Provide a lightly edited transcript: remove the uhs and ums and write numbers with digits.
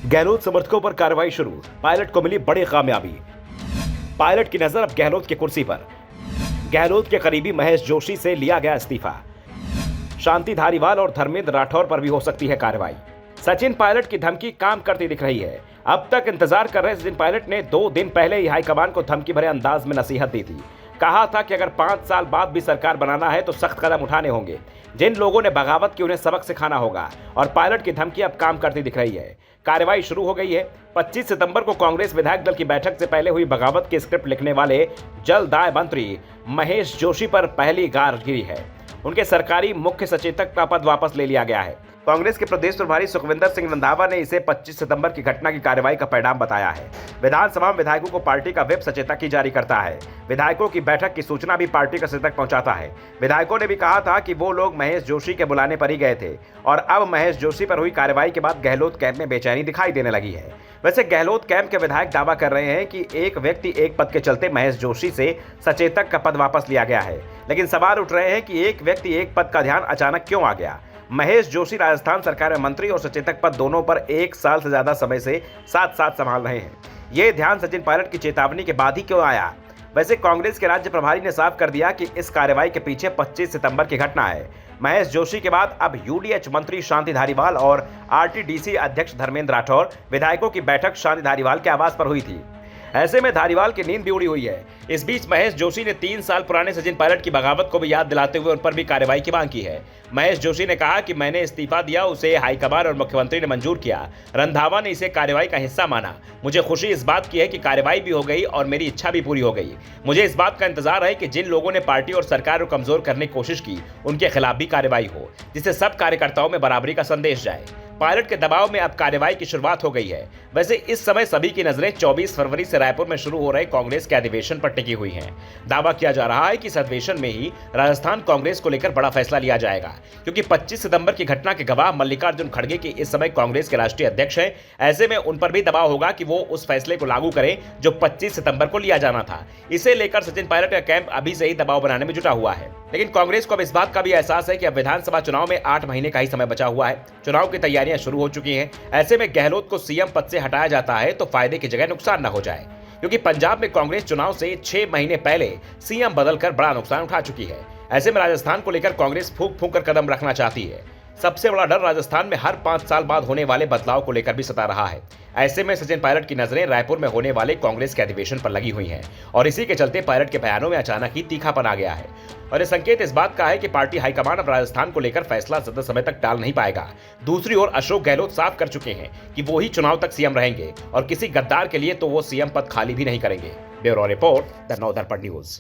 गहलोत समर्थकों पर कार्रवाई शुरू, पायलट को मिली बड़ी कामयाबी। पायलट की नजर अब गहलोत की कुर्सी पर। गहलोत के करीबी महेश जोशी से लिया गया इस्तीफा। शांति धारीवाल और धर्मेंद्र राठौर पर भी हो सकती है कार्रवाई। सचिन पायलट की धमकी काम करती दिख रही है। अब तक इंतजार कर रहे सचिन पायलट ने 2 दिन पहले ही हाईकमान को धमकी भरे अंदाज में नसीहत दी थी। कहा था कि अगर 5 साल बाद भी सरकार बनाना है तो सख्त कदम उठाने होंगे। जिन लोगों ने बगावत की उन्हें सबक सिखाना होगा। और पायलट की धमकी अब काम करती दिख रही है। कार्रवाई शुरू हो गई है। 25 सितंबर को कांग्रेस विधायक दल की बैठक से पहले हुई बगावत की स्क्रिप्ट लिखने वाले जलदाय मंत्री महेश जोशी पर पहली गार गिरी है। उनके सरकारी मुख्य सचेतक का पद वापस ले लिया गया है। कांग्रेस के प्रदेश प्रभारी सुखविंदर सिंह रंधावा ने इसे 25 सितंबर की घटना की कार्रवाई का परिणाम बताया है। विधानसभा में विधायकों को पार्टी का व्हिप सचेतक ही जारी करता है। विधायकों की बैठक की सूचना भी पार्टी का सचेतक पहुंचाता है। विधायकों ने भी कहा था कि वो लोग महेश जोशी के बुलाने पर ही गए थे। और अब महेश जोशी पर हुई कार्रवाई के बाद गहलोत कैंप में बेचैनी दिखाई देने लगी है। वैसे गहलोत कैंप के विधायक दावा कर रहे हैं कि एक व्यक्ति एक पद के चलते महेश जोशी से सचेतक का पद वापस लिया गया है। लेकिन सवाल उठ रहे हैं कि एक व्यक्ति एक पद का ध्यान अचानक क्यों आ गया। महेश जोशी राजस्थान सरकार में मंत्री और सचेतक पद दोनों पर 1 साल से ज्यादा समय से साथ साथ संभाल रहे हैं। ये ध्यान सचिन पायलट की चेतावनी के बाद ही क्यों आया। वैसे कांग्रेस के राज्य प्रभारी ने साफ कर दिया कि इस कार्रवाई के पीछे 25 सितंबर की घटना है। महेश जोशी के बाद अब यूडीएच मंत्री शांति धारीवाल और आरटीडीसी अध्यक्ष धर्मेंद्र राठौर विधायकों की बैठक शांति धारीवाल के आवास पर हुई थी। ऐसे में धारीवाल की नींद भी उड़ी हुई है। इस बीच महेश जोशी ने 3 साल पुराने सचिन पायलट की बगावत को भी याद दिलाते हुए उन पर भी कार्रवाई की मांग की है। महेश जोशी ने कहा कि मैंने इस्तीफा दिया, उसे हाईकमान और मुख्यमंत्री ने मंजूर किया। रंधावा ने इसे कार्रवाई का हिस्सा माना। मुझे खुशी इस बात की है कि कार्रवाई भी हो गई और मेरी इच्छा भी पूरी हो गई। मुझे इस बात का इंतजार है कि जिन लोगों ने पार्टी और सरकार को कमजोर करने की कोशिश की उनके खिलाफ भी कार्रवाई हो, जिससे सब कार्यकर्ताओं में बराबरी का संदेश जाए। पायलट के दबाव में अब कार्रवाई की शुरुआत हो गई है। वैसे इस समय सभी की नजरें 24 फरवरी से रायपुर में शुरू हो रहे कांग्रेस के अधिवेशन पर टिकी हुई हैं। दावा किया जा रहा है कि इस अधिवेशन में ही राजस्थान कांग्रेस को लेकर बड़ा फैसला लिया जाएगा, क्योंकि 25 सितंबर की घटना के गवाह मल्लिकार्जुन खड़गे की इस समय कांग्रेस के राष्ट्रीय अध्यक्ष हैं। ऐसे में उन पर भी दबाव होगा कि वो उस फैसले को लागू करें जो 25 सितंबर को लिया जाना था। इसे लेकर सचिन पायलट का कैंप अभी से ही दबाव बनाने में जुटा हुआ है। लेकिन कांग्रेस को अब इस बात का भी एहसास है कि अब विधानसभा चुनाव में 8 महीने का ही समय बचा हुआ है। चुनाव की तैयारियां शुरू हो चुकी हैं। ऐसे में गहलोत को सीएम पद से हटाया जाता है तो फायदे की जगह नुकसान न हो जाए, क्योंकि पंजाब में कांग्रेस चुनाव से 6 महीने पहले सीएम बदलकर बड़ा नुकसान उठा चुकी है। ऐसे में राजस्थान को लेकर कांग्रेस फूंक फूंक कर कदम रखना चाहती है। सबसे बड़ा डर राजस्थान में हर 5 साल बाद होने वाले बदलाव को लेकर भी सता रहा है। ऐसे में सचिन पायलट की नजरें रायपुर में होने वाले कांग्रेस के अधिवेशन पर लगी हुई हैं और इसी के चलते पायलट के बयानों में अचानक ही तीखापन आ गया है। और ये संकेत इस बात का है कि पार्टी हाईकमान अब राजस्थान को लेकर फैसला ज्यादा समय तक टाल नहीं पाएगा। दूसरी ओर अशोक गहलोत साफ कर चुके हैं कि वो ही चुनाव तक सीएम रहेंगे और किसी गद्दार के लिए तो वो सीएम पद खाली भी नहीं करेंगे। Bureau report, the Navdarpan news.